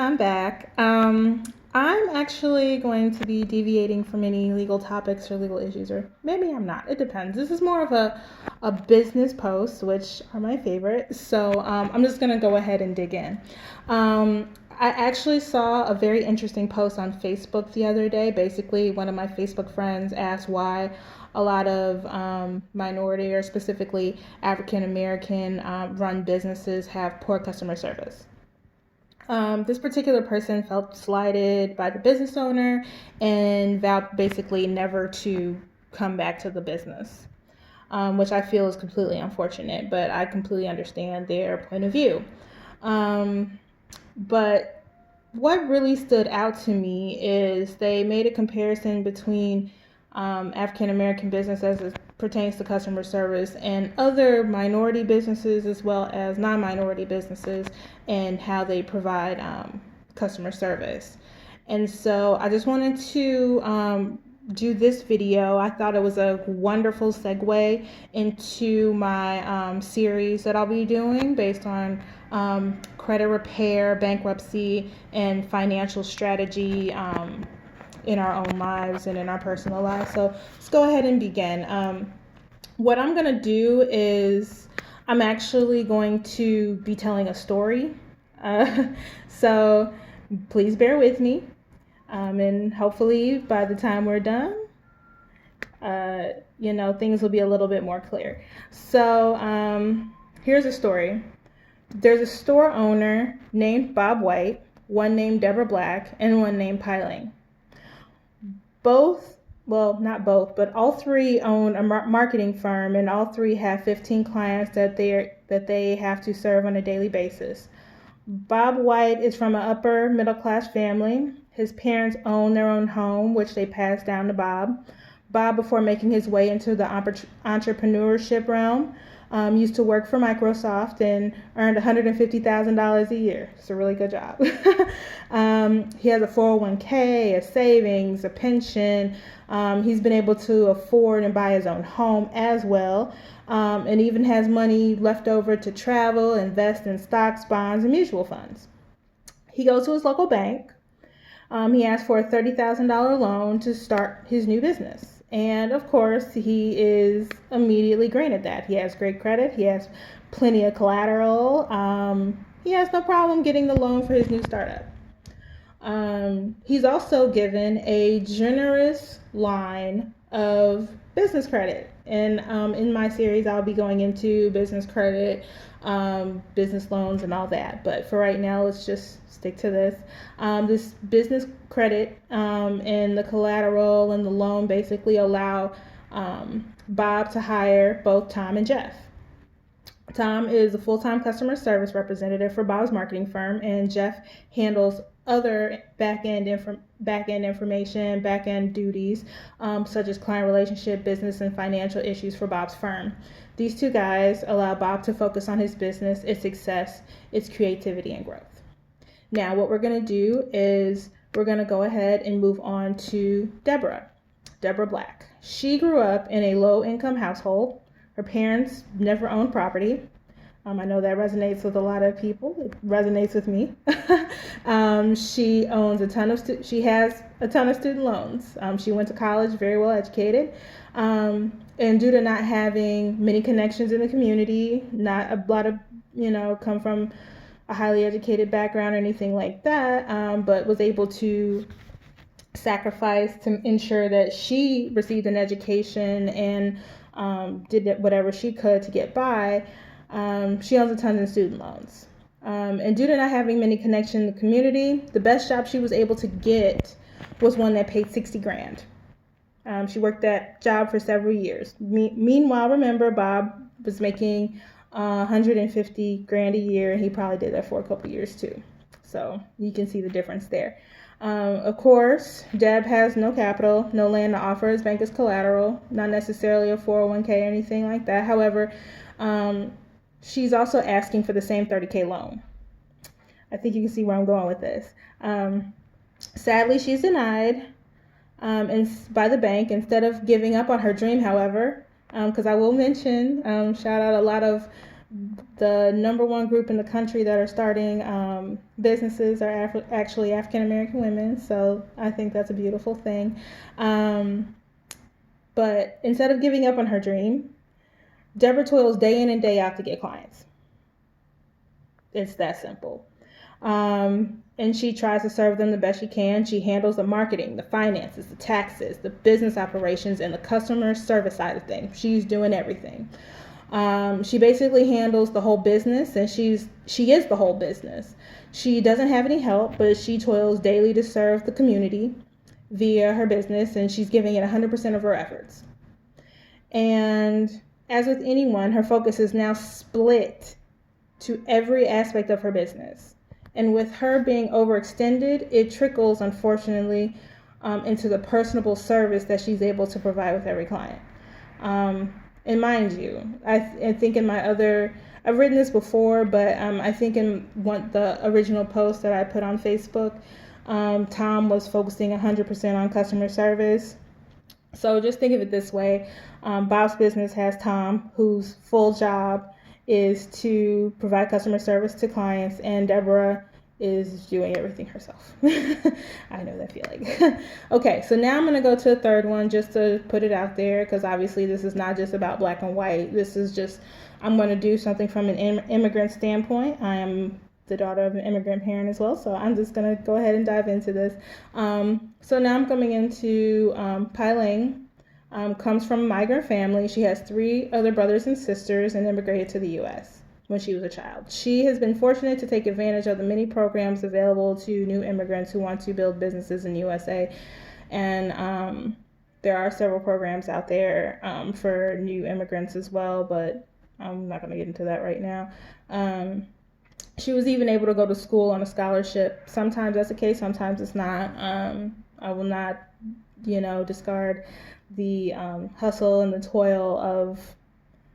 I'm back. I'm actually going to be deviating from any legal topics or legal issues, or maybe I'm not. It depends. This is more of a business post, which are my favorite. So I'm just going to go ahead and dig in. I actually saw a very interesting post on Facebook the other day. Basically, one of my Facebook friends asked why a lot of minority or specifically African American run businesses have poor customer service. This particular person felt slighted by the business owner and vowed basically never to come back to the business, which I feel is completely unfortunate, but I completely understand their point of view. Um, but what really stood out to me is they made a comparison between African American business as it pertains to customer service and other minority businesses as well as non-minority businesses and how they provide customer service. And so I just wanted to do this video. I thought it was a wonderful segue into my series that I'll be doing based on credit repair, bankruptcy, and financial strategy in our own lives and in our personal lives. So let's go ahead and begin. What I'm going to do is I'm actually going to be telling a story. Uh, so please bear with me. And hopefully by the time we're done, things will be a little bit more clear. So here's a story. There's a store owner named Bob White, one named Deborah Black, and one named Piling. Not both, but all three own a marketing firm, and all three have 15 clients that they have to serve on a daily basis. Bob White is from an upper middle class family. His parents own their own home, which they passed down to Bob. Bob, before making his way into the entrepreneurship realm, used to work for Microsoft and earned $150,000 a year. It's a really good job. He has a 401k, a savings, a pension. He's been able to afford and buy his own home as well, and even has money left over to travel, invest in stocks, bonds, and mutual funds. He goes to his local bank. He asks for a $30,000 loan to start his new business. And of course, he is immediately granted that. He has great credit. He has plenty of collateral. He has no problem getting the loan for his new startup. He's also given a generous line of business credit. And in my series, I'll be going into business credit, business loans, and all that. But for right now, let's just stick to this. This business credit and the collateral and the loan basically allow Bob to hire both Tom and Jeff. Tom is a full-time customer service representative for Bob's marketing firm, and Jeff handles other back-end information, back-end duties, such as client relationship, business, and financial issues for Bob's firm. These two guys allow Bob to focus on his business, its success, its creativity, and growth. Now, what we're going to do is we're going to go ahead and move on to Deborah Black. She grew up in a low-income household. Her parents never owned property. I know that resonates with a lot of people. It resonates with me. She has a ton of student loans. She went to college, very well educated. And due to not having many connections in the community, not a lot of, come from a highly educated background or anything like that, but was able to sacrifice to ensure that she received an education and did whatever she could to get by. She owns a ton of student loans. And due to not having many connections in the community, the best job she was able to get was one that paid $60,000. She worked that job for several years. Meanwhile, remember, Bob was making $150,000 a year, and he probably did that for a couple years too. So you can see the difference there. Of course, Deb has no capital, no land to offer his bank as collateral, not necessarily a 401k or anything like that. However, she's also asking for the same $30,000 loan. I think you can see where I'm going with this. Sadly, she's denied by the bank instead of giving up on her dream, however, because I will mention, shout out a lot of the number one group in the country that are starting businesses are actually African American women, so I think that's a beautiful thing. But instead of giving up on her dream, Deborah toils day in and day out to get clients. It's that simple. And she tries to serve them the best she can. She handles the marketing, the finances, the taxes, the business operations, and the customer service side of things. She's doing everything. She basically handles the whole business, and she is the whole business. She doesn't have any help, but she toils daily to serve the community via her business, and she's giving it 100% of her efforts. And as with anyone, her focus is now split to every aspect of her business. And with her being overextended, it trickles, unfortunately, into the personable service that she's able to provide with every client. And mind you, I think I've written this before, but I think in the original post that I put on Facebook, Tom was focusing 100% on customer service. So just think of it this way. Bob's Business has Tom, whose full job is to provide customer service to clients, and Deborah is doing everything herself. I know that feeling. Okay, so now I'm going to go to a third one just to put it out there, because obviously this is not just about black and white. This is just, I'm going to do something from an immigrant standpoint. I am the daughter of an immigrant parent as well, so I'm just going to go ahead and dive into this. So now I'm coming into Pai Ling. Comes from a migrant family. She has 3 other brothers and sisters and immigrated to the U.S. when she was a child. She has been fortunate to take advantage of the many programs available to new immigrants who want to build businesses in the USA. And there are several programs out there for new immigrants as well, but I'm not going to get into that right now. She was even able to go to school on a scholarship. Sometimes that's the case, sometimes it's not. I will not, discard the hustle and the toil of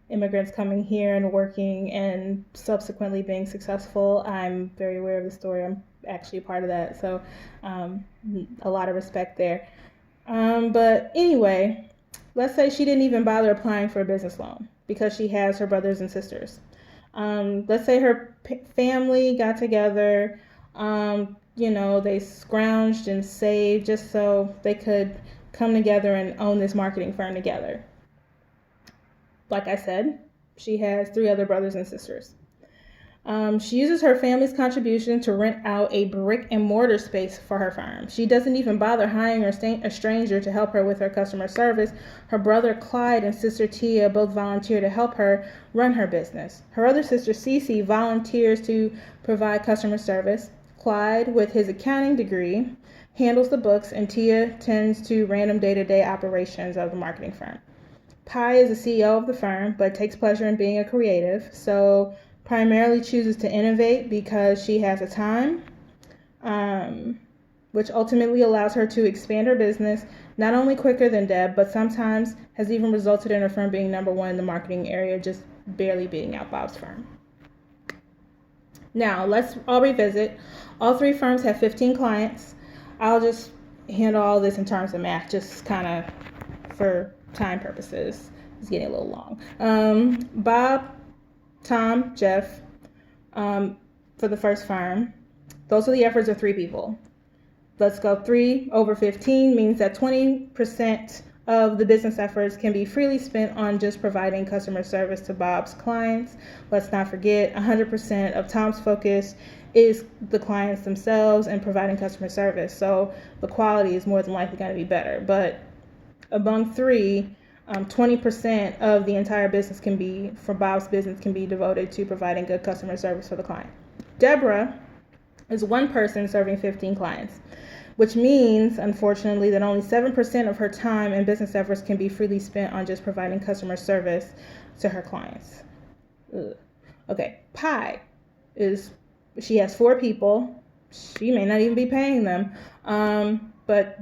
immigrants coming here and working and subsequently being successful. I'm very aware of the story. I'm actually a part of that, so a lot of respect there. But anyway, let's say she didn't even bother applying for a business loan because she has her brothers and sisters. Let's say her family got together, they scrounged and saved just so they could come together and own this marketing firm together. Like I said, she has 3 other brothers and sisters. She uses her family's contribution to rent out a brick and mortar space for her firm. She doesn't even bother hiring a stranger to help her with her customer service. Her brother Clyde and sister Tia both volunteer to help her run her business. Her other sister Cece volunteers to provide customer service. Clyde, with his accounting degree, handles the books, and Tia tends to random day-to-day operations of the marketing firm. Pai is the CEO of the firm, but takes pleasure in being a creative, so primarily chooses to innovate because she has the time, which ultimately allows her to expand her business not only quicker than Deb, but sometimes has even resulted in her firm being number 1 in the marketing area, just barely beating out Bob's firm. Now, let's all revisit. All 3 firms have 15 clients. I'll just handle all this in terms of math, just kind of for time purposes. It's getting a little long. Bob, Tom, Jeff, for the first firm, those are the efforts of 3 people. Let's go 3 over 15 means that 20% of the business efforts can be freely spent on just providing customer service to Bob's clients. Let's not forget 100% of Tom's focus is the clients themselves and providing customer service. So the quality is more than likely going to be better. But among 3, 20% of the entire business for Bob's business can be devoted to providing good customer service for the client. Deborah is 1 person serving 15 clients, which means, unfortunately, that only 7% of her time and business efforts can be freely spent on just providing customer service to her clients. Okay, Pai she has 4 people. She may not even be paying them. But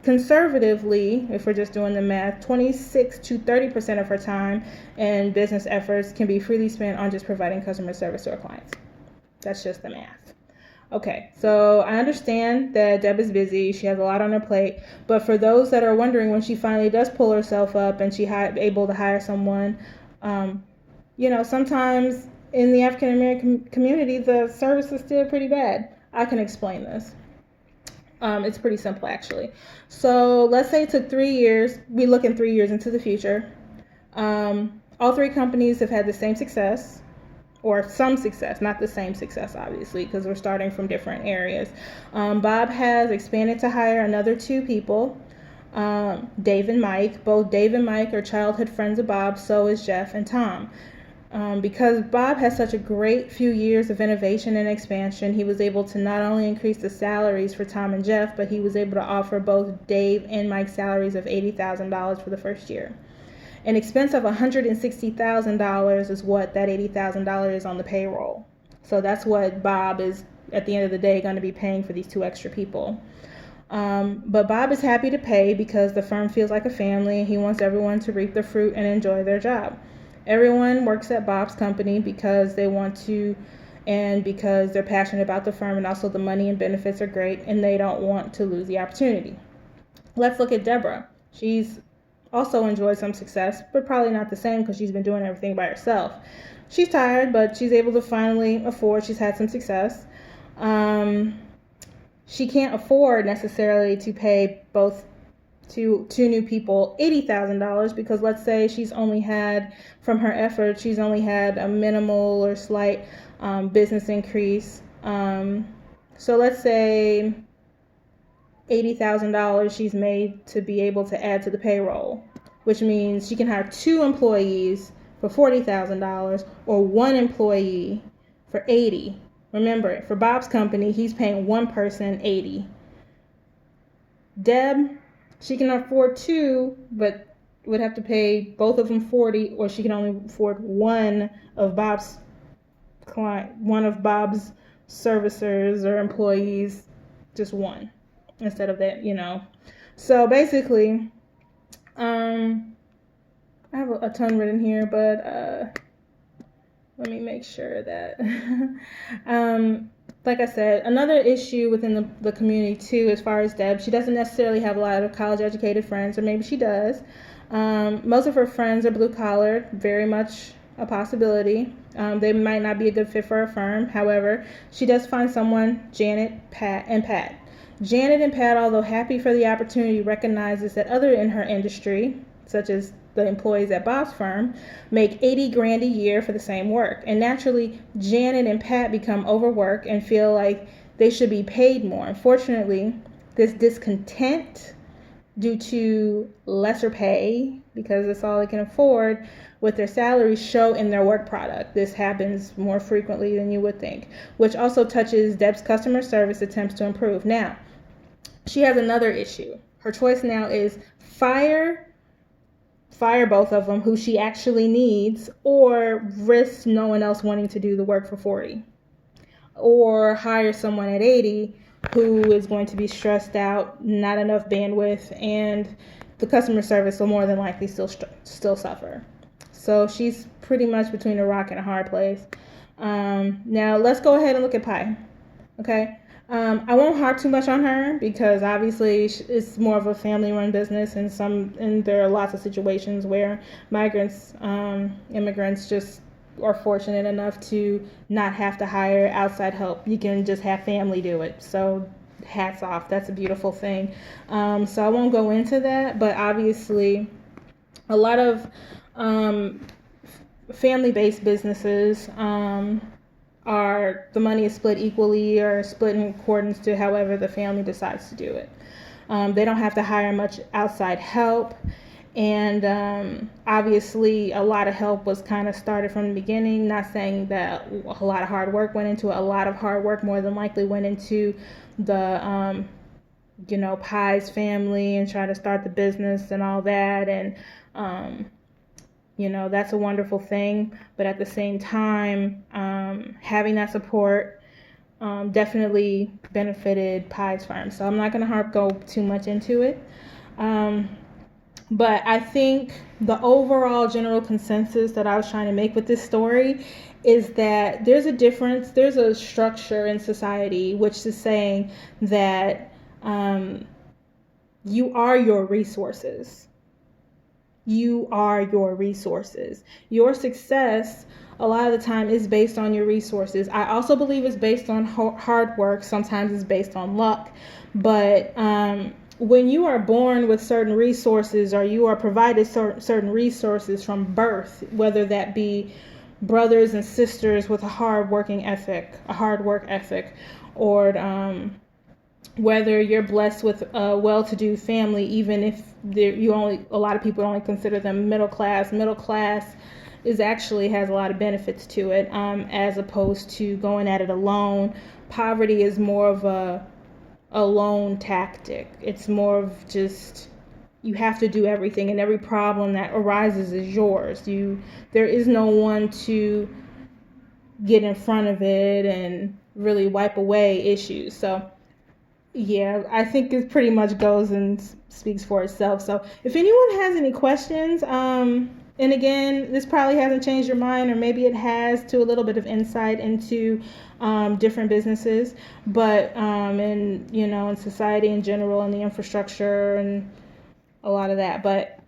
conservatively, if we're just doing the math, 26 to 30% of her time and business efforts can be freely spent on just providing customer service to her clients. That's just the math. Okay, so I understand that Deb is busy. She has a lot on her plate. But for those that are wondering when she finally does pull herself up and she's able to hire someone, sometimes in the African American community, the service is still pretty bad. I can explain this. It's pretty simple, actually. So let's say it took 3 years. We look in 3 years into the future. All three companies have had the same success, or some success, not the same success, obviously, because we're starting from different areas. Bob has expanded to hire another two people, Dave and Mike. Both Dave and Mike are childhood friends of Bob, so is Jeff and Tom. Because Bob has such a great few years of innovation and expansion, he was able to not only increase the salaries for Tom and Jeff, but he was able to offer both Dave and Mike salaries of $80,000 for the first year. An expense of $160,000 is what that $80,000 is on the payroll. So that's what Bob is, at the end of the day, going to be paying for these two extra people. But Bob is happy to pay because the firm feels like a family. He wants everyone to reap the fruit and enjoy their job. Everyone works at Bob's company because they want to, and because they're passionate about the firm, and also the money and benefits are great and they don't want to lose the opportunity. Let's look at Deborah. She's also enjoyed some success, but probably not the same because she's been doing everything by herself. She's tired, but she's able to finally afford. She's had some success. She can't afford necessarily to pay both two new people $80,000 because let's say she's only had, from her efforts, she's only had a minimal or slight business increase. So let's say $80,000 she's made to be able to add to the payroll, which means she can hire two employees for $40,000 or one employee for $80,000. Remember, for Bob's company, he's paying one person $80,000. Deb, she can afford two, but would have to pay both of them $40,000, or she can only afford one of Bob's servicers or employees, just one instead of that, So basically, I have a ton written here, but let me make sure that, like I said, another issue within the community too, as far as Deb, she doesn't necessarily have a lot of college educated friends, or maybe she does. Most of her friends are blue collar, very much a possibility. They might not be a good fit for her firm. However, she does find someone, Janet, Pat. Janet and Pat, although happy for the opportunity, recognizes that others in her industry, such as the employees at Bob's firm, make $80,000 a year for the same work. And naturally, Janet and Pat become overworked and feel like they should be paid more. Unfortunately, this discontent due to lesser pay, because that's all they can afford, with their salaries show in their work product. This happens more frequently than you would think, which also touches Deb's customer service attempts to improve. Now, she has another issue. Her choice now is fire both of them, who she actually needs, or risk no one else wanting to do the work for $40,000, or hire someone at $80,000 who is going to be stressed out, not enough bandwidth, and the customer service will more than likely still suffer. So she's pretty much between a rock and a hard place. Now let's go ahead and look at Pi. Okay. I won't harp too much on her because obviously it's more of a family-run business, and there are lots of situations where immigrants just are fortunate enough to not have to hire outside help. You can just have family do it. So hats off. That's a beautiful thing. So I won't go into that, but obviously a lot of family-based businesses the money is split equally or split in accordance to however the family decides to do it. They don't have to hire much outside help, and obviously a lot of help was kind of started from the beginning. Not saying that a lot of hard work went into it. A lot of hard work more than likely went into the Pi's family and trying to start the business and all that, and that's a wonderful thing. But at the same time, having that support definitely benefited Pi's firm. So I'm not going to go too much into it. But I think the overall general consensus that I was trying to make with this story is that there's a structure in society which is saying that you are your resources. You are your resources. Your success a lot of the time it's based on your resources. I also believe it's based on hard work. Sometimes it's based on luck. But when you are born with certain resources, or you are provided certain resources from birth, whether that be brothers and sisters with a hard work ethic, or whether you're blessed with a well-to-do family, even if a lot of people only consider them middle class. Middle class has a lot of benefits to it, as opposed to going at it alone. Poverty is more of a lone tactic. It's more of just, you have to do everything, and every problem that arises is yours. There is no one to get in front of it and really wipe away issues. So yeah, I think it pretty much goes and speaks for itself. So if anyone has any questions, and again, this probably hasn't changed your mind, or maybe it has, to a little bit of insight into different businesses, but in society in general, and the infrastructure and a lot of that. But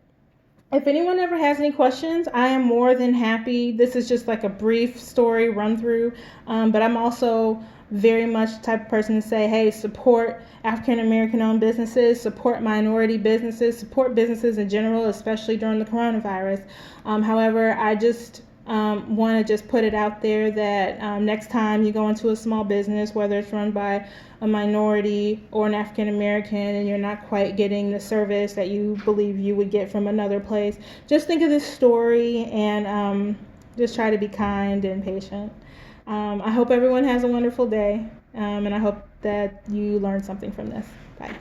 if anyone ever has any questions, I am more than happy. This is just like a brief story run through, but I'm also very much the type of person to say, hey, support African American owned businesses, support minority businesses, support businesses in general, especially during the coronavirus. However, I just want to just put it out there that next time you go into a small business, whether it's run by a minority or an African American, and you're not quite getting the service that you believe you would get from another place, just think of this story and just try to be kind and patient. I hope everyone has a wonderful day, and I hope that you learned something from this. Bye.